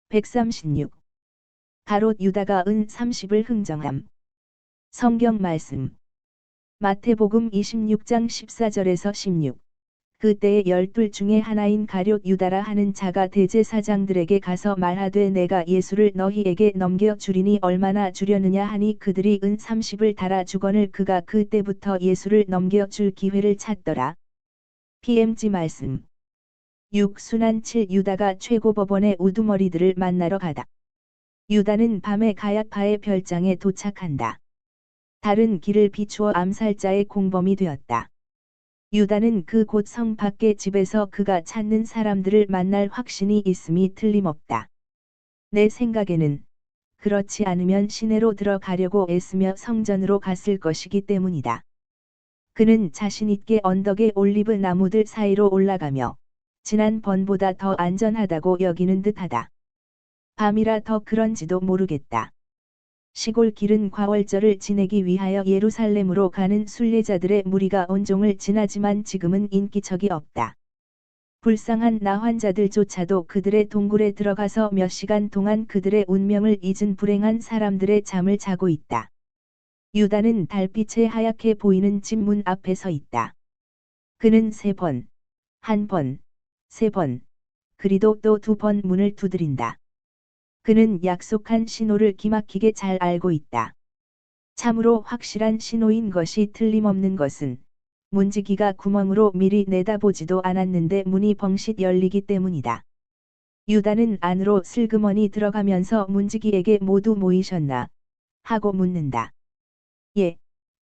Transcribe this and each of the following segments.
136. 가롯 유다가 은 30을 흥정함. 성경 말씀. 마태복음 26장 14절에서 16. 그때에 12 중에 하나인 가롯 유다라 하는 자가 대제사장들에게 가서 말하되 내가 예수를 너희에게 넘겨 주리니 얼마나 주려느냐 하니 그들이 은 30을 달아 주거늘 그가 그때부터 예수를 넘겨 줄 기회를 찾더라. PMG 말씀. 6. 순환 7. 유다가 최고법원의 우두머리들을 만나러 가다. 유다는 밤에 가야파의 별장에 도착한다. 다른 길을 비추어 암살자의 공범이 되었다. 유다는 그곳 성 밖의 집에서 그가 찾는 사람들을 만날 확신이 있음이 틀림없다. 내 생각에는 그렇지 않으면 시내로 들어가려고 애쓰며 성전으로 갔을 것이기 때문이다. 그는 자신있게 언덕의 올리브 나무들 사이로 올라가며 지난번보다 더 안전하다고 여기는 듯하다. 밤이라 더 그런지도 모르겠다. 시골 길은 과월절을 지내기 위하여 예루살렘으로 가는 순례자들의 무리가 온종을 지나지만 지금은 인기척이 없다. 불쌍한 나 환자들조차도 그들의 동굴에 들어가서 몇 시간 동안 그들의 운명을 잊은 불행한 사람들의 잠을 자고 있다. 유다는 달빛에 하얗게 보이는 집 문 앞에 서 있다. 그는 3번, 1번, 3번, 그리도 또 2번 문을 두드린다. 그는 약속한 신호를 기막히게 잘 알고 있다. 참으로 확실한 신호인 것이 틀림없는 것은 문지기가 구멍으로 미리 내다보지도 않았는데 문이 벙싯 열리기 때문이다. 유다는 안으로 슬그머니 들어가면서 문지기에게 모두 모이셨나? 하고 묻는다. 예,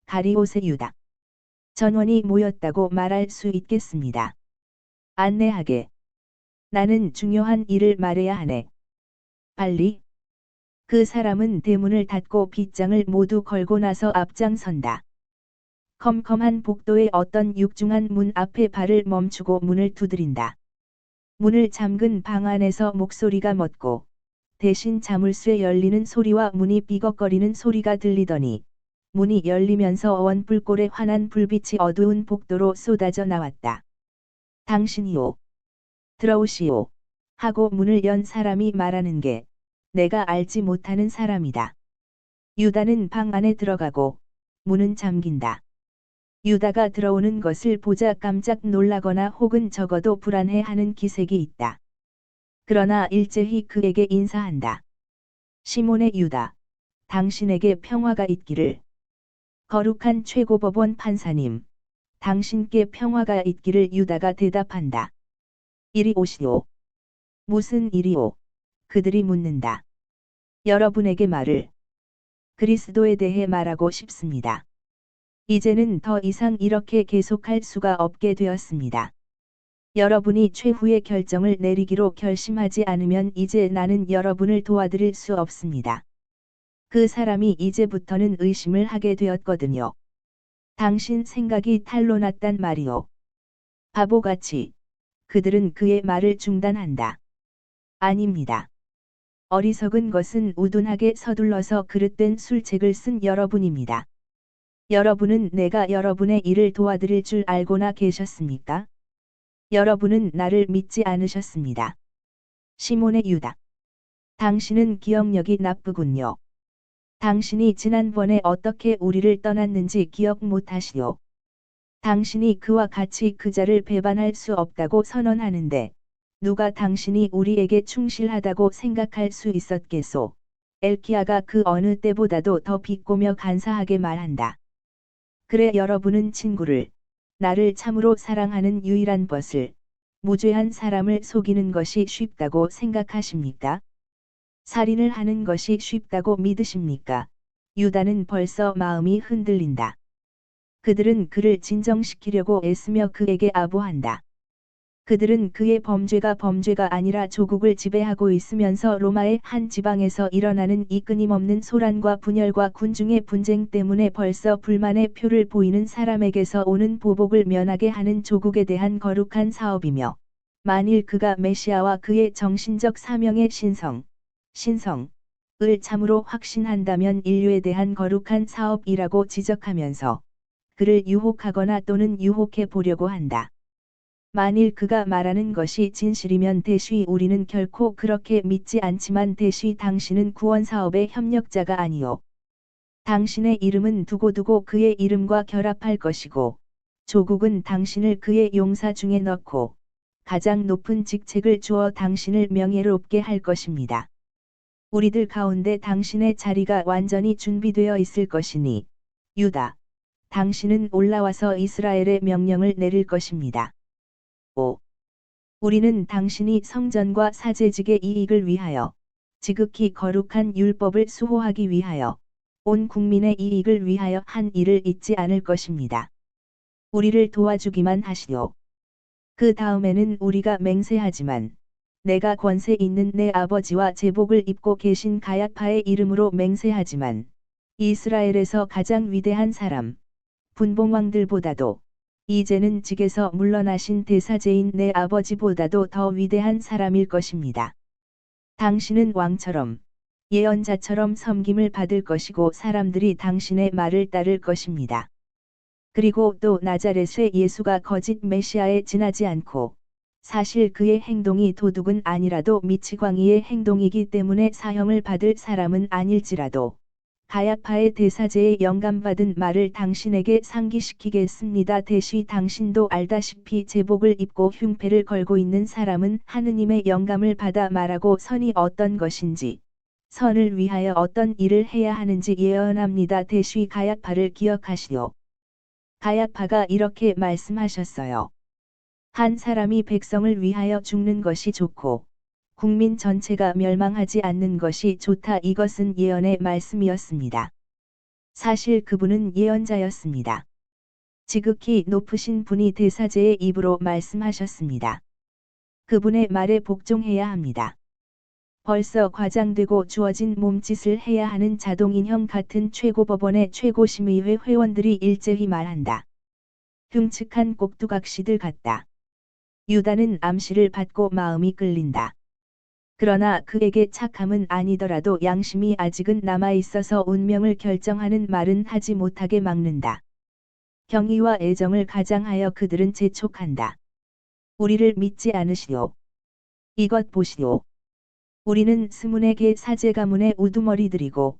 가리옷의 유다. 전원이 모였다고 말할 수 있겠습니다. 안내하게. 나는 중요한 일을 말해야 하네. 빨리. 그 사람은 대문을 닫고 빗장을 모두 걸고 나서 앞장선다. 컴컴한 복도의 어떤 육중한 문 앞에 발을 멈추고 문을 두드린다. 문을 잠근 방 안에서 목소리가 멎고 대신 자물쇠 열리는 소리와 문이 삐걱거리는 소리가 들리더니 문이 열리면서 원불골의 환한 불빛이 어두운 복도로 쏟아져 나왔다. 당신이요. 들어오시오. 하고 문을 연 사람이 말하는 게 내가 알지 못하는 사람이다. 유다는 방 안에 들어가고 문은 잠긴다. 유다가 들어오는 것을 보자 깜짝 놀라거나 혹은 적어도 불안해하는 기색이 있다. 그러나 일제히 그에게 인사한다. 시몬의 유다. 당신에게 평화가 있기를. 거룩한 최고법원 판사님. 당신께 평화가 있기를. 유다가 대답한다. 이리 오시오. 무슨 일이오? 그들이 묻는다. 여러분에게 말을. 그리스도에 대해 말하고 싶습니다. 이제는 더 이상 이렇게 계속할 수가 없게 되었습니다. 여러분이 최후의 결정을 내리기로 결심하지 않으면 이제 나는 여러분을 도와드릴 수 없습니다. 그 사람이 이제부터는 의심을 하게 되었거든요. 당신 생각이 탄로났단 말이오. 바보같이. 그들은 그의 말을 중단한다. 아닙니다. 어리석은 것은 우둔하게 서둘러서 그릇된 술책을 쓴 여러분입니다. 여러분은 내가 여러분의 일을 도와드릴 줄 알고나 계셨습니까? 여러분은 나를 믿지 않으셨습니다. 시몬의 유다. 당신은 기억력이 나쁘군요. 당신이 지난번에 어떻게 우리를 떠났는지 기억 못하시오. 당신이 그와 같이 그 자를 배반할 수 없다고 선언하는데 누가 당신이 우리에게 충실하다고 생각할 수 있었겠소. 엘키야가 그 어느 때보다도 더 비꼬며 간사하게 말한다. 그래 여러분은 친구를, 나를 참으로 사랑하는 유일한 벗을, 무죄한 사람을 속이는 것이 쉽다고 생각하십니까? 살인을 하는 것이 쉽다고 믿으십니까? 유다는 벌써 마음이 흔들린다. 그들은 그를 진정시키려고 애쓰며 그에게 아부한다. 그들은 그의 범죄가 아니라 조국을 지배하고 있으면서 로마의 한 지방에서 일어나는 이 끊임없는 소란과 분열과 군중의 분쟁 때문에 벌써 불만의 표를 보이는 사람에게서 오는 보복을 면하게 하는 조국에 대한 거룩한 사업이며 만일 그가 메시아와 그의 정신적 사명의 신성을 참으로 확신한다면 인류에 대한 거룩한 사업이라고 지적하면서 그를 유혹하거나 또는 유혹해 보려고 한다. 만일 그가 말하는 것이 진실이면 대쉬 우리는 결코 그렇게 믿지 않지만 대쉬 당신은 구원사업의 협력자가 아니요. 당신의 이름은 두고두고 그의 이름과 결합할 것이고 조국은 당신을 그의 용사 중에 넣고 가장 높은 직책을 주어 당신을 명예롭게 할 것입니다. 우리들 가운데 당신의 자리가 완전히 준비되어 있을 것이니 유다, 당신은 올라와서 이스라엘의 명령을 내릴 것입니다. 5. 우리는 당신이 성전과 사제직의 이익을 위하여 지극히 거룩한 율법을 수호하기 위하여 온 국민의 이익을 위하여 한 일을 잊지 않을 것입니다. 우리를 도와주기만 하시오. 그 다음에는 우리가 맹세하지만 내가 권세 있는 내 아버지와 제복을 입고 계신 가야파의 이름으로 맹세하지만 이스라엘에서 가장 위대한 사람, 분봉왕들보다도 이제는 직에서 물러나신 대사제인 내 아버지보다도 더 위대한 사람일 것입니다. 당신은 왕처럼 예언자처럼 섬김을 받을 것이고 사람들이 당신의 말을 따를 것입니다. 그리고 또 나자렛의 예수가 거짓 메시아에 지나지 않고 사실 그의 행동이 도둑은 아니라도 미치광이의 행동이기 때문에 사형을 받을 사람은 아닐지라도 가야파의 대사제의 영감받은 말을 당신에게 상기시키겠습니다. 대쉬 당신도 알다시피 제복을 입고 흉패를 걸고 있는 사람은 하느님의 영감을 받아 말하고 선이 어떤 것인지 선을 위하여 어떤 일을 해야 하는지 예언합니다. 대쉬 가야파를 기억하시오. 가야파가 이렇게 말씀하셨어요. 한 사람이 백성을 위하여 죽는 것이 좋고 국민 전체가 멸망하지 않는 것이 좋다. 이것은 예언의 말씀이었습니다. 사실 그분은 예언자였습니다. 지극히 높으신 분이 대사제의 입으로 말씀하셨습니다. 그분의 말에 복종해야 합니다. 벌써 과장되고 주어진 몸짓을 해야 하는 자동인형 같은 최고법원의 최고심의회 회원들이 일제히 말한다. 흉측한 꼭두각시들 같다. 유다는 암시를 받고 마음이 끌린다. 그러나 그에게 착함은 아니더라도 양심이 아직은 남아있어서 운명을 결정하는 말은 하지 못하게 막는다. 경의와 애정을 가장하여 그들은 재촉한다. 우리를 믿지 않으시오. 이것 보시오. 우리는 스문에게 사제 가문의 우두머리들이고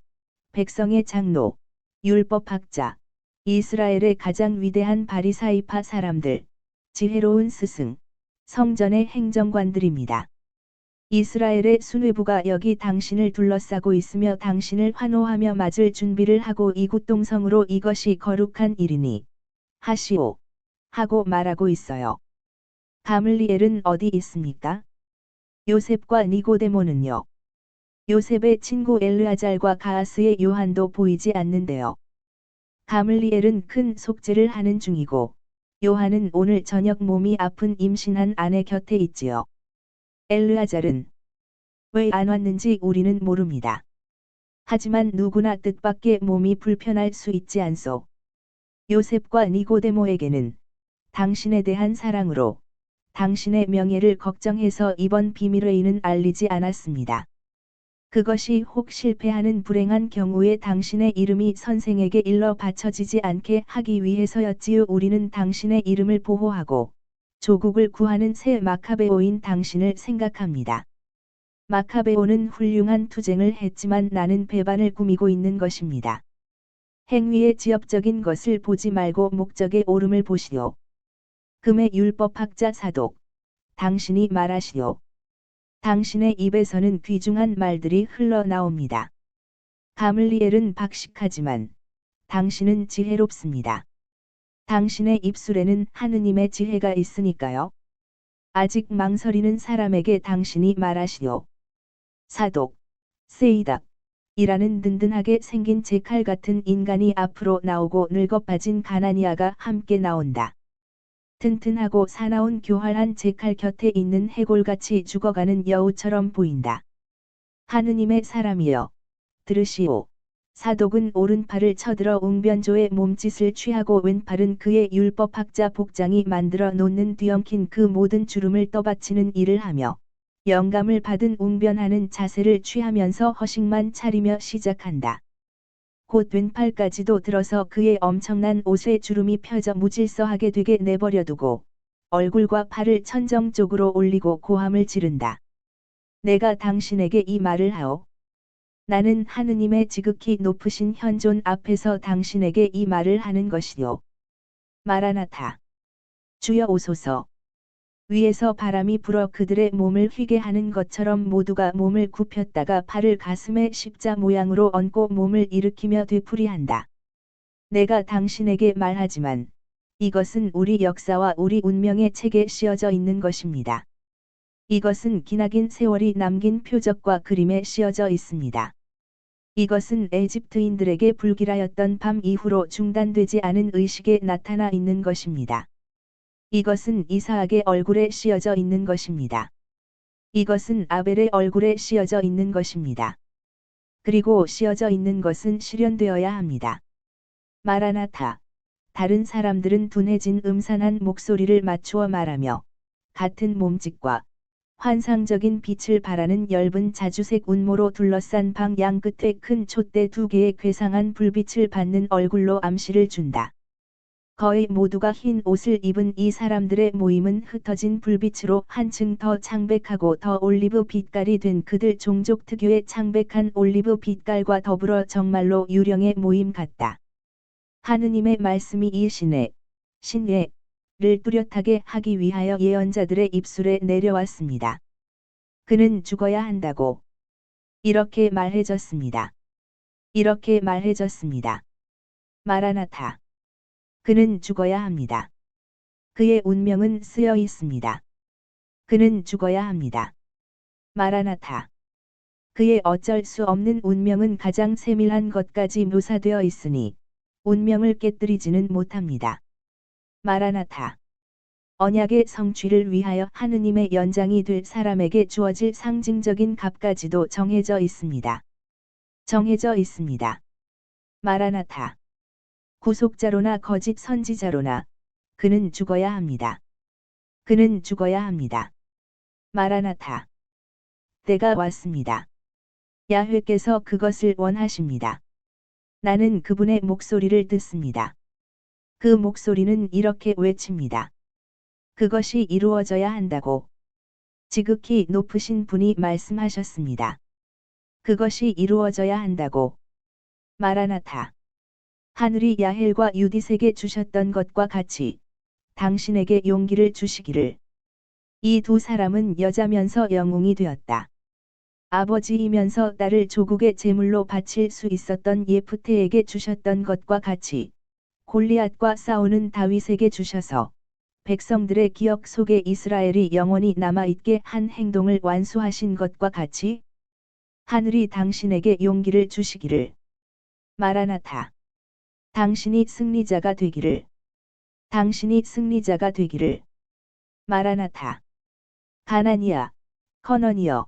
백성의 장로, 율법학자, 이스라엘의 가장 위대한 바리사이파 사람들, 지혜로운 스승, 성전의 행정관들입니다. 이스라엘의 수뇌부가 여기 당신을 둘러싸고 있으며 당신을 환호하며 맞을 준비를 하고 이굿동성으로 이것이 거룩한 일이니 하시오 하고 말하고 있어요. 가물리엘은 어디 있습니까? 요셉과 니고데모는요. 요셉의 친구 엘르아잘과 가하스의 요한도 보이지 않는데요. 가물리엘은 큰 속죄를 하는 중이고 요한은 오늘 저녁 몸이 아픈 임신한 아내 곁에 있지요. 엘르아잘은 왜 안 왔는지 우리는 모릅니다. 하지만 누구나 뜻밖의 몸이 불편할 수 있지 않소. 요셉과 니고데모에게는 당신에 대한 사랑으로 당신의 명예를 걱정해서 이번 비밀회의는 알리지 않았습니다. 그것이 혹 실패하는 불행한 경우에 당신의 이름이 선생에게 일러 바쳐지지 않게 하기 위해서였지요. 우리는 당신의 이름을 보호하고 조국을 구하는 새 마카베오인 당신을 생각합니다. 마카베오는 훌륭한 투쟁을 했지만 나는 배반을 꾸미고 있는 것입니다. 행위의 지엽적인 것을 보지 말고 목적의 오름을 보시오. 금의 율법학자 사독, 당신이 말하시오. 당신의 입에서는 귀중한 말들이 흘러나옵니다. 가물리엘은 박식하지만 당신은 지혜롭습니다. 당신의 입술에는 하느님의 지혜가 있으니까요. 아직 망설이는 사람에게 당신이 말하시오. 사독, 세이닥, 이라는 든든하게 생긴 제 칼 같은 인간이 앞으로 나오고 늙어 빠진 가나니아가 함께 나온다. 튼튼하고 사나운 교활한 제 칼 곁에 있는 해골같이 죽어가는 여우처럼 보인다. 하느님의 사람이여, 들으시오. 사독은 오른팔을 쳐들어 웅변조의 몸짓을 취하고 왼팔은 그의 율법학자 복장이 만들어 놓는 뒤엉킨 그 모든 주름을 떠받치는 일을 하며 영감을 받은 웅변하는 자세를 취하면서 허식만 차리며 시작한다. 곧 왼팔까지도 들어서 그의 엄청난 옷에 주름이 펴져 무질서하게 되게 내버려두고 얼굴과 팔을 천정 쪽으로 올리고 고함을 지른다. 내가 당신에게 이 말을 하오. 나는 하느님의 지극히 높으신 현존 앞에서 당신에게 이 말을 하는 것이요. 마라나타. 주여 오소서. 위에서 바람이 불어 그들의 몸을 휘게 하는 것처럼 모두가 몸을 굽혔다가 팔을 가슴에 십자 모양으로 얹고 몸을 일으키며 되풀이한다. 내가 당신에게 말하지만 이것은 우리 역사와 우리 운명의 책에 씌어져 있는 것입니다. 이것은 기나긴 세월이 남긴 표적과 그림에 씌어져 있습니다. 이것은 에집트인들에게 불길하였던 밤 이후로 중단되지 않은 의식에 나타나 있는 것입니다. 이것은 이사악의 얼굴에 씌어져 있는 것입니다. 이것은 아벨의 얼굴에 씌어져 있는 것입니다. 그리고 씌어져 있는 것은 실현되어야 합니다. 마라나타. 다른 사람들은 둔해진 음산한 목소리를 맞추어 말하며 같은 몸짓과 환상적인 빛을 발하는 엷은 자주색 운모로 둘러싼 방 양 끝에 큰 촛대 2개의 괴상한 불빛을 받는 얼굴로 암시를 준다. 거의 모두가 흰 옷을 입은 이 사람들의 모임은 흩어진 불빛으로 한층 더 창백하고 더 올리브 빛깔이 된 그들 종족 특유의 창백한 올리브 빛깔과 더불어 정말로 유령의 모임 같다. 하느님의 말씀이 이 신예를 뚜렷하게 하기 위하여 예언자들의 입술에 내려왔습니다. 그는 죽어야 한다고. 이렇게 말해졌습니다. 이렇게 말해졌습니다. 마라나타. 그는 죽어야 합니다. 그의 운명은 쓰여 있습니다. 그는 죽어야 합니다. 마라나타. 그의 어쩔 수 없는 운명은 가장 세밀한 것까지 묘사되어 있으니 운명을 깨뜨리지는 못합니다. 마라나타. 언약의 성취를 위하여 하느님의 연장이 될 사람에게 주어질 상징적인 값까지도 정해져 있습니다. 정해져 있습니다. 마라나타. 구속자로나 거짓 선지자로나 그는 죽어야 합니다. 그는 죽어야 합니다. 마라나타. 때가 왔습니다. 야훼께서 그것을 원하십니다. 나는 그분의 목소리를 듣습니다. 그 목소리는 이렇게 외칩니다. 그것이 이루어져야 한다고. 지극히 높으신 분이 말씀하셨습니다. 그것이 이루어져야 한다고. 마라나타. 하늘이 야헬과 유디색에 주셨던 것과 같이 당신에게 용기를 주시기를. 이 두 사람은 여자면서 영웅이 되었다. 아버지이면서 딸을 조국의 제물로 바칠 수 있었던 예프테에게 주셨던 것과 같이 골리앗과 싸우는 다윗에게 주셔서 백성들의 기억 속에 이스라엘이 영원히 남아있게 한 행동을 완수하신 것과 같이 하늘이 당신에게 용기를 주시기를. 마라나타. 당신이 승리자가 되기를. 당신이 승리자가 되기를. 마라나타. 가나니아, 커너니어,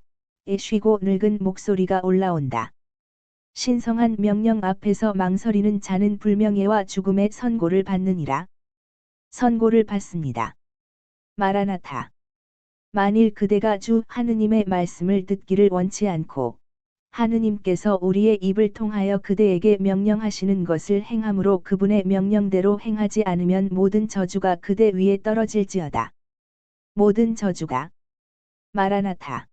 에 쉬고 늙은 목소리가 올라온다. 신성한 명령 앞에서 망설이는 자는 불명예와 죽음의 선고를 받느니라. 선고를 받습니다. 마라나타. 만일 그대가 주 하느님의 말씀을 듣기를 원치 않고 하느님께서 우리의 입을 통하여 그대에게 명령하시는 것을 행함으로 그분의 명령대로 행하지 않으면 모든 저주가 그대 위에 떨어질지어다. 모든 저주가. 마라나타.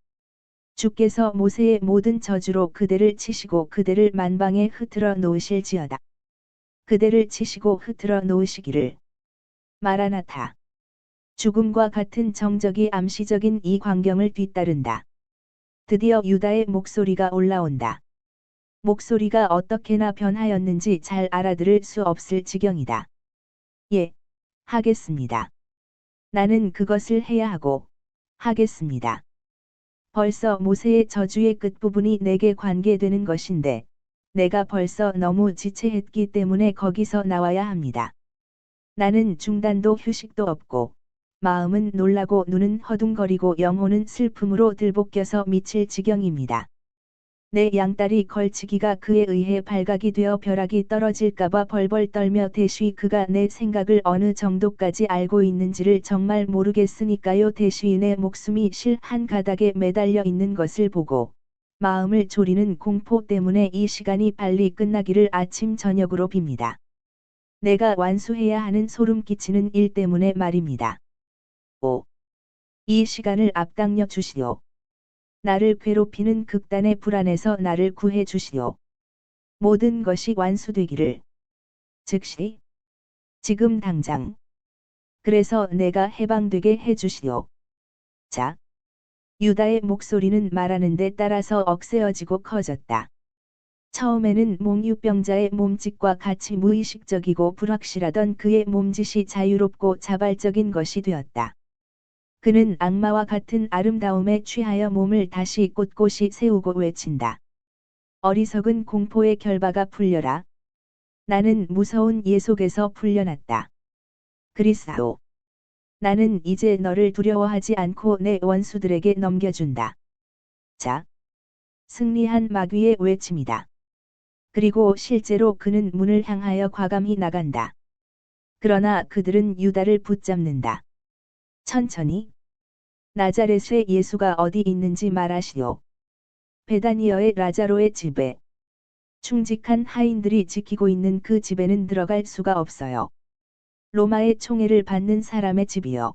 주께서 모세의 모든 저주로 그대를 치시고 그대를 만방에 흩트러 놓으실지어다. 그대를 치시고 흩트러 놓으시기를. 마라나타. 죽음과 같은 정적이 암시적인 이 광경을 뒤따른다. 드디어 유다의 목소리가 올라온다. 목소리가 어떻게나 변하였는지 잘 알아들을 수 없을 지경이다. 예, 하겠습니다. 나는 그것을 해야 하고, 하겠습니다. 벌써 모세의 저주의 끝부분이 내게 관계되는 것인데, 내가 벌써 너무 지체했기 때문에 거기서 나와야 합니다. 나는 중단도 휴식도 없고, 마음은 놀라고 눈은 허둥거리고 영혼은 슬픔으로 들볶여서 미칠 지경입니다. 내 양딸이 걸치기가 그에 의해 발각이 되어 벼락이 떨어질까봐 벌벌 떨며 대쉬 그가 내 생각을 어느 정도까지 알고 있는지를 정말 모르겠으니까요. 대쉬인의 목숨이 실 한 가닥에 매달려 있는 것을 보고 마음을 졸이는 공포 때문에 이 시간이 빨리 끝나기를 아침 저녁으로 빕니다. 내가 완수해야 하는 소름 끼치는 일 때문에 말입니다. 5. 이 시간을 앞당겨 주시오. 나를 괴롭히는 극단의 불안에서 나를 구해 주시오. 모든 것이 완수되기를. 즉시. 지금 당장. 그래서 내가 해방되게 해 주시오. 자. 유다의 목소리는 말하는 데 따라서 억세어지고 커졌다. 처음에는 몽유병자의 몸짓과 같이 무의식적이고 불확실하던 그의 몸짓이 자유롭고 자발적인 것이 되었다. 그는 악마와 같은 아름다움에 취하여 몸을 다시 꼿꼿이 세우고 외친다. 어리석은 공포의 결바가 풀려라. 나는 무서운 예 속에서 풀려났다. 그리스도. 나는 이제 너를 두려워하지 않고 내 원수들에게 넘겨준다. 자. 승리한 마귀의 외침이다. 그리고 실제로 그는 문을 향하여 과감히 나간다. 그러나 그들은 유다를 붙잡는다. 천천히. 나자렛의 예수가 어디 있는지 말하시오. 베다니어의 라자로의 집에. 충직한 하인들이 지키고 있는 그 집에는 들어갈 수가 없어요. 로마의 총애를 받는 사람의 집이요.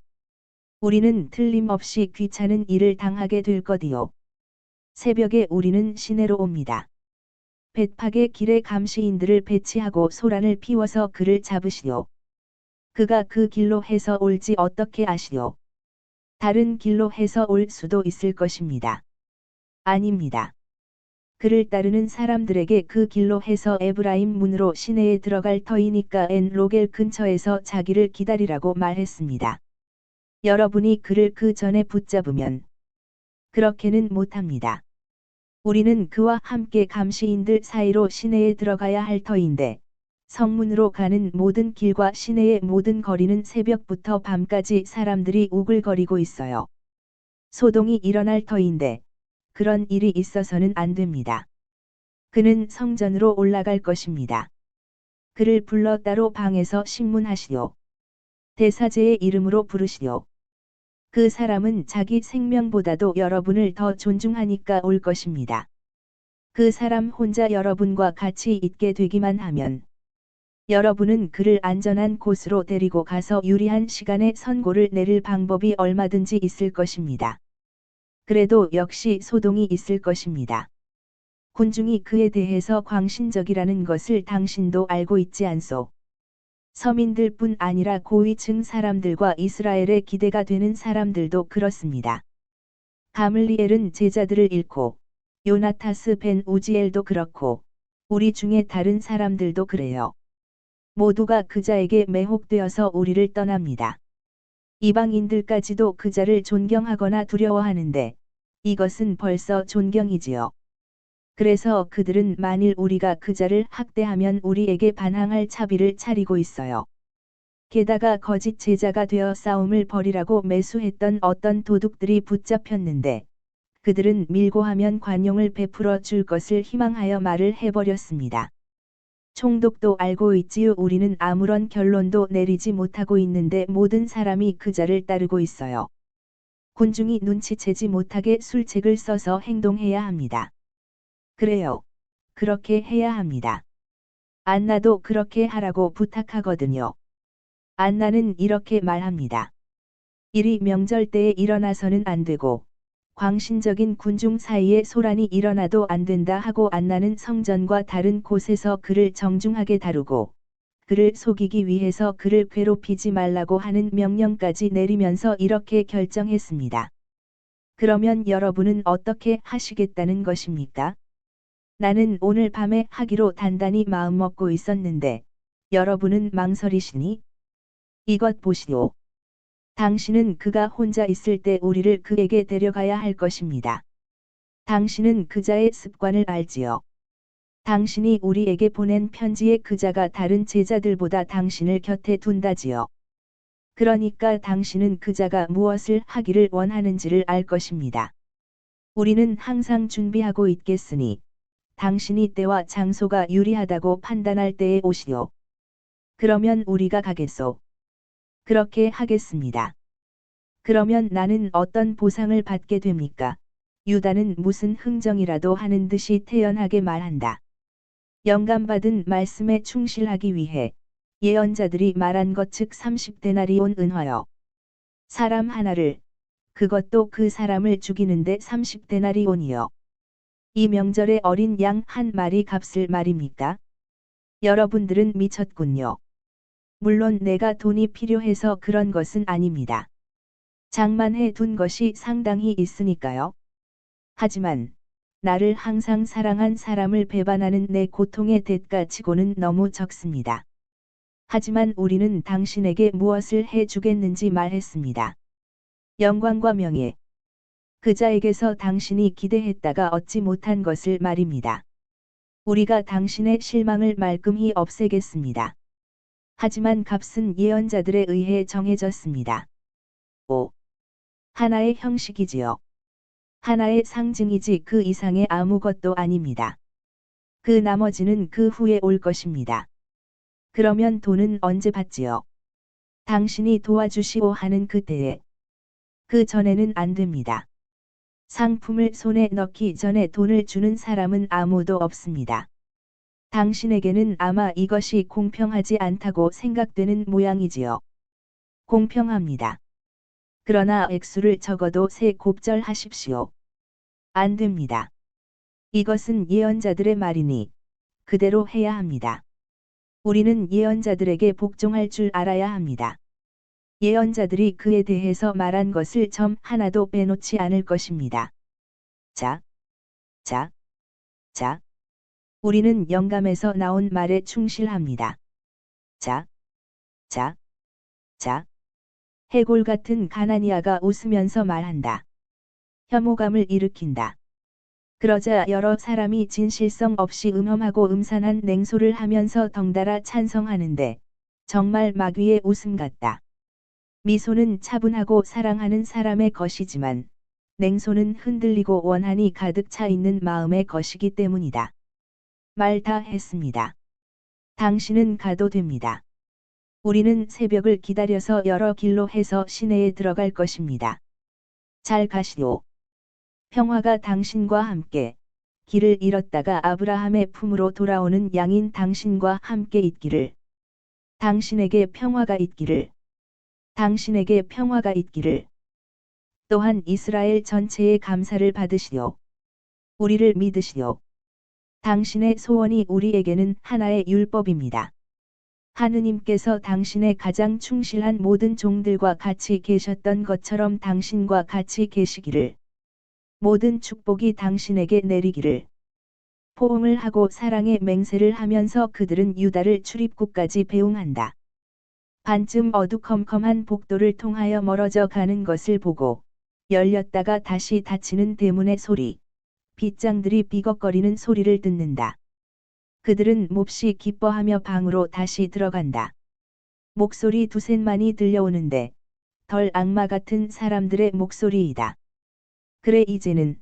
우리는 틀림없이 귀찮은 일을 당하게 될 것이요. 새벽에 우리는 시내로 옵니다. 벳팍의 길에 감시인들을 배치하고 소란을 피워서 그를 잡으시오. 그가 그 길로 해서 올지 어떻게 아시오? 다른 길로 해서 올 수도 있을 것입니다. 아닙니다. 그를 따르는 사람들에게 그 길로 해서 에브라임 문으로 시내에 들어갈 터이니까 엔 로겔 근처에서 자기를 기다리라고 말했습니다. 여러분이 그를 그 전에 붙잡으면 그렇게는 못합니다. 우리는 그와 함께 감시인들 사이로 시내에 들어가야 할 터인데 성문으로 가는 모든 길과 시내의 모든 거리는 새벽부터 밤까지 사람들이 우글거리고 있어요. 소동이 일어날 터인데 그런 일이 있어서는 안 됩니다. 그는 성전으로 올라갈 것입니다. 그를 불러 따로 방에서 신문하시오. 대사제의 이름으로 부르시오. 그 사람은 자기 생명보다도 여러분을 더 존중하니까 올 것입니다. 그 사람 혼자 여러분과 같이 있게 되기만 하면 여러분은 그를 안전한 곳으로 데리고 가서 유리한 시간에 선고를 내릴 방법이 얼마든지 있을 것입니다. 그래도 역시 소동이 있을 것입니다. 군중이 그에 대해서 광신적이라는 것을 당신도 알고 있지 않소? 서민들뿐 아니라 고위층 사람들과 이스라엘의 기대가 되는 사람들도 그렇습니다. 가물리엘은 제자들을 잃고 요나타스 벤 우지엘도 그렇고 우리 중에 다른 사람들도 그래요. 모두가 그자에게 매혹되어서 우리를 떠납니다. 이방인들까지도 그자를 존경하거나 두려워하는데 이것은 벌써 존경이지요. 그래서 그들은 만일 우리가 그자를 학대하면 우리에게 반항할 차비를 차리고 있어요. 게다가 거짓 제자가 되어 싸움을 벌이라고 매수했던 어떤 도둑들이 붙잡혔는데 그들은 밀고 하면 관용을 베풀어 줄 것을 희망하여 말을 해버렸습니다. 총독도 알고 있지요. 우리는 아무런 결론도 내리지 못하고 있는데 모든 사람이 그자를 따르고 있어요. 군중이 눈치채지 못하게 술책을 써서 행동해야 합니다. 그래요. 그렇게 해야 합니다. 안나도 그렇게 하라고 부탁하거든요. 안나는 이렇게 말합니다. 일이 명절 때에 일어나서는 안 되고 광신적인 군중 사이에 소란이 일어나도 안 된다 하고 안나는 성전과 다른 곳에서 그를 정중하게 다루고 그를 속이기 위해서 그를 괴롭히지 말라고 하는 명령까지 내리면서 이렇게 결정했습니다. 그러면 여러분은 어떻게 하시겠다는 것입니까? 나는 오늘 밤에 하기로 단단히 마음먹고 있었는데 여러분은 망설이시니? 이것 보시오. 당신은 그가 혼자 있을 때 우리를 그에게 데려가야 할 것입니다. 당신은 그자의 습관을 알지요. 당신이 우리에게 보낸 편지에 그자가 다른 제자들보다 당신을 곁에 둔다지요. 그러니까 당신은 그자가 무엇을 하기를 원하는지를 알 것입니다. 우리는 항상 준비하고 있겠으니 당신이 때와 장소가 유리하다고 판단할 때에 오시오. 그러면 우리가 가겠소. 그렇게 하겠습니다. 그러면 나는 어떤 보상을 받게 됩니까? 유다는 무슨 흥정이라도 하는 듯이 태연하게 말한다. 영감받은 말씀에 충실하기 위해 예언자들이 말한 것 즉 30데나리온 은화요. 사람 하나를, 그것도 그 사람을 죽이는데 30데나리온이요. 이 명절에 어린 양 한 마리 값을 말입니까? 여러분들은 미쳤군요. 물론 내가 돈이 필요해서 그런 것은 아닙니다. 장만해 둔 것이 상당히 있으니까요. 하지만 나를 항상 사랑한 사람을 배반하는 내 고통의 대가치고는 너무 적습니다. 하지만 우리는 당신에게 무엇을 해 주겠는지 말했습니다. 영광과 명예. 그 자에게서 당신이 기대했다가 얻지 못한 것을 말입니다. 우리가 당신의 실망을 말끔히 없애겠습니다. 하지만 값은 예언자들에 의해 정해졌습니다. 5. 하나의 형식이지요. 하나의 상징이지 그 이상의 아무것도 아닙니다. 그 나머지는 그 후에 올 것입니다. 그러면 돈은 언제 받지요? 당신이 도와주시오 하는 그때에. 그 전에는 안 됩니다. 상품을 손에 넣기 전에 돈을 주는 사람은 아무도 없습니다. 당신에게는 아마 이것이 공평하지 않다고 생각되는 모양이지요. 공평합니다. 그러나 액수를 적어도 세 곱절 하십시오. 안 됩니다. 이것은 예언자들의 말이니 그대로 해야 합니다. 우리는 예언자들에게 복종할 줄 알아야 합니다. 예언자들이 그에 대해서 말한 것을 점 하나도 빼놓지 않을 것입니다. 자. 우리는 영감에서 나온 말에 충실합니다. 자. 해골 같은 가나니아가 웃으면서 말한다. 혐오감을 일으킨다. 그러자 여러 사람이 진실성 없이 음험하고 음산한 냉소를 하면서 덩달아 찬성하는데 정말 마귀의 웃음 같다. 미소는 차분하고 사랑하는 사람의 것이지만 냉소는 흔들리고 원한이 가득 차 있는 마음의 것이기 때문이다. 말 다 했습니다. 당신은 가도 됩니다. 우리는 새벽을 기다려서 여러 길로 해서 시내에 들어갈 것입니다. 잘 가시오. 평화가 당신과 함께, 길을 잃었다가 아브라함의 품으로 돌아오는 양인 당신과 함께 있기를. 당신에게 평화가 있기를. 당신에게 평화가 있기를. 또한 이스라엘 전체의 감사를 받으시오. 우리를 믿으시오. 당신의 소원이 우리에게는 하나의 율법입니다. 하느님께서 당신의 가장 충실한 모든 종들과 같이 계셨던 것처럼 당신과 같이 계시기를. 모든 축복이 당신에게 내리기를. 포옹을 하고 사랑의 맹세를 하면서 그들은 유다를 출입국까지 배웅한다. 반쯤 어두컴컴한 복도를 통하여 멀어져 가는 것을 보고 열렸다가 다시 닫히는 대문의 소리, 빗장들이 비걱거리는 소리를 듣는다. 그들은 몹시 기뻐하며 방으로 다시 들어간다. 목소리 두셋만이 들려오는데 덜 악마 같은 사람들의 목소리이다. 그래 이제는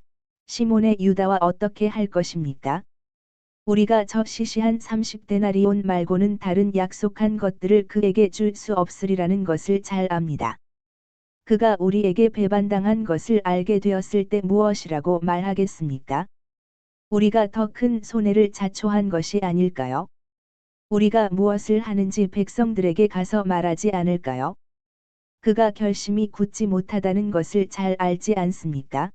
시몬의 유다와 어떻게 할 것입니까? 우리가 저 시시한 30데나리온 말고는 다른 약속한 것들을 그에게 줄 수 없으리라는 것을 잘 압니다. 그가 우리에게 배반당한 것을 알게 되었을 때 무엇이라고 말하겠습니까? 우리가 더 큰 손해를 자초한 것이 아닐까요? 우리가 무엇을 하는지 백성들에게 가서 말하지 않을까요? 그가 결심이 굳지 못하다는 것을 잘 알지 않습니까?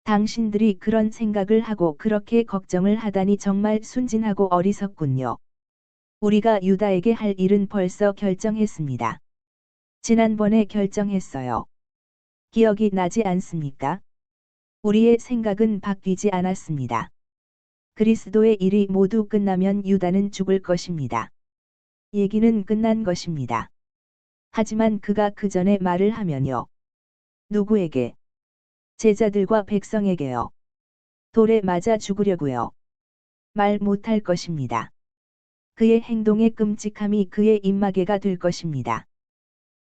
당신들이 그런 생각을 하고 그렇게 걱정을 하다니 정말 순진하고 어리석군요. 우리가 유다에게 할 일은 벌써 결정했습니다. 지난번에 결정했어요. 기억이 나지 않습니까? 우리의 생각은 바뀌지 않았습니다. 그리스도의 일이 모두 끝나면 유다는 죽을 것입니다. 얘기는 끝난 것입니다. 하지만 그가 그 전에 말을 하면요. 누구에게? 제자들과 백성에게요. 돌에 맞아 죽으려고요. 말 못할 것입니다. 그의 행동의 끔찍함이 그의 입마개가 될 것입니다.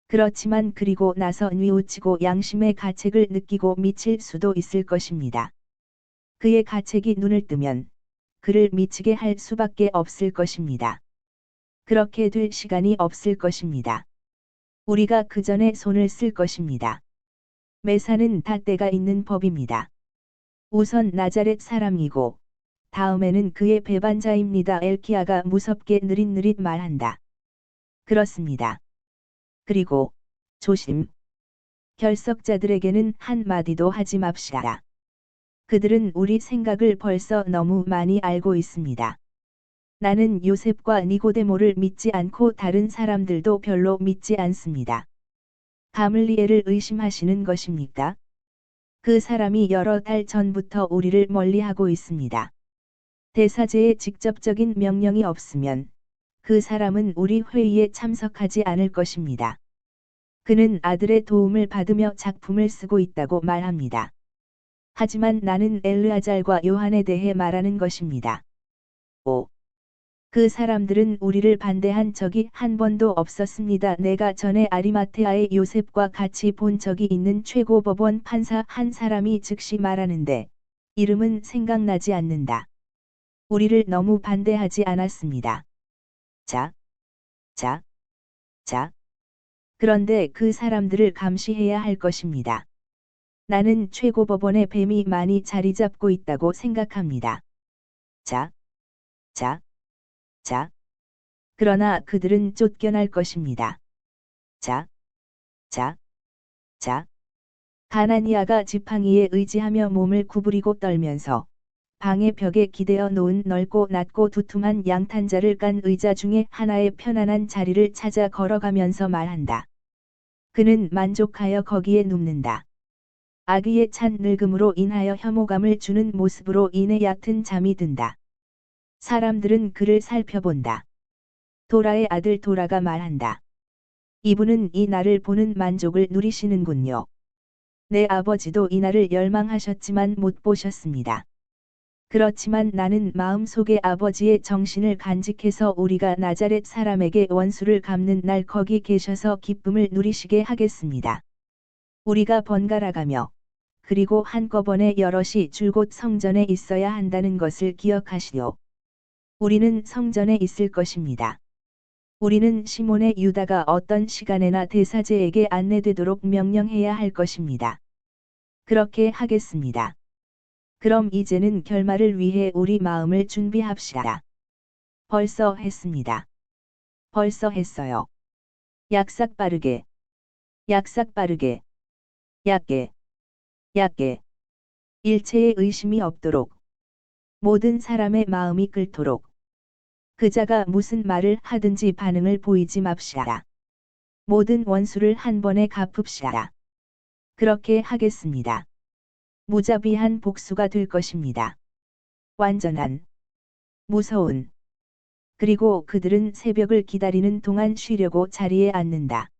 그렇지만 그리고 나서 뉘우치고 양심의 가책을 느끼고 미칠 수도 있을 것입니다. 그의 가책이 눈을 뜨면 그를 미치게 할 수밖에 없을 것입니다. 그렇게 될 시간이 없을 것입니다. 우리가 그 전에 손을 쓸 것입니다. 매사는 다 때가 있는 법입니다. 우선 나자렛 사람이고 다음에는 그의 배반자입니다. 엘키야가 무섭게 느릿느릿 말한다. 그렇습니다. 그리고 조심. 결석자들에게는 한마디도 하지 맙시다. 그들은 우리 생각을 벌써 너무 많이 알고 있습니다. 나는 요셉과 니고데모를 믿지 않고 다른 사람들도 별로 믿지 않습니다. 가물리엘을 의심하시는 것입니까? 그 사람이 여러 달 전부터 우리를 멀리하고 있습니다. 대사제의 직접적인 명령이 없으면 그 사람은 우리 회의에 참석하지 않을 것입니다. 그는 아들의 도움을 받으며 작품을 쓰고 있다고 말합니다. 하지만 나는 엘르아잘과 요한에 대해 말하는 것입니다. 5. 그 사람들은 우리를 반대한 적이 한 번도 없었습니다. 내가 전에 아리마테아의 요셉과 같이 본 적이 있는 최고법원 판사 한 사람이 즉시 말하는데 이름은 생각나지 않는다. 우리를 너무 반대하지 않았습니다. 자. 그런데 그 사람들을 감시해야 할 것입니다. 나는 최고법원의 뱀이 많이 자리 잡고 있다고 생각합니다. 자. 그러나 그들은 쫓겨날 것입니다. 자. 가나니아가 지팡이에 의지하며 몸을 구부리고 떨면서 방의 벽에 기대어 놓은 넓고 낮고 두툼한 양탄자를 깐 의자 중에 하나의 편안한 자리를 찾아 걸어가면서 말한다. 그는 만족하여 거기에 눕는다. 아기의 찬 늙음으로 인하여 혐오감을 주는 모습으로 인해 얕은 잠이 든다. 사람들은 그를 살펴본다. 도라의 아들 도라가 말한다. 이분은 이 날을 보는 만족을 누리시는군요. 내 아버지도 이 날을 열망하셨지만 못 보셨습니다. 그렇지만 나는 마음속에 아버지의 정신을 간직해서 우리가 나자렛 사람에게 원수를 갚는 날 거기 계셔서 기쁨을 누리시게 하겠습니다. 우리가 번갈아가며 그리고 한꺼번에 여럿이 줄곧 성전에 있어야 한다는 것을 기억하시오. 우리는 성전에 있을 것입니다. 우리는 시몬의 유다가 어떤 시간에나 대사제에게 안내되도록 명령해야 할 것입니다. 그렇게 하겠습니다. 그럼 이제는 결말을 위해 우리 마음을 준비합시다. 벌써 했습니다. 벌써 했어요. 약삭 빠르게. 얕게. 일체의 의심이 없도록. 모든 사람의 마음이 끓도록. 그자가 무슨 말을 하든지 반응을 보이지 맙시다. 모든 원수를 한 번에 갚읍시다. 그렇게 하겠습니다. 무자비한 복수가 될 것입니다. 완전한, 무서운. 그리고 그들은 새벽을 기다리는 동안 쉬려고 자리에 앉는다.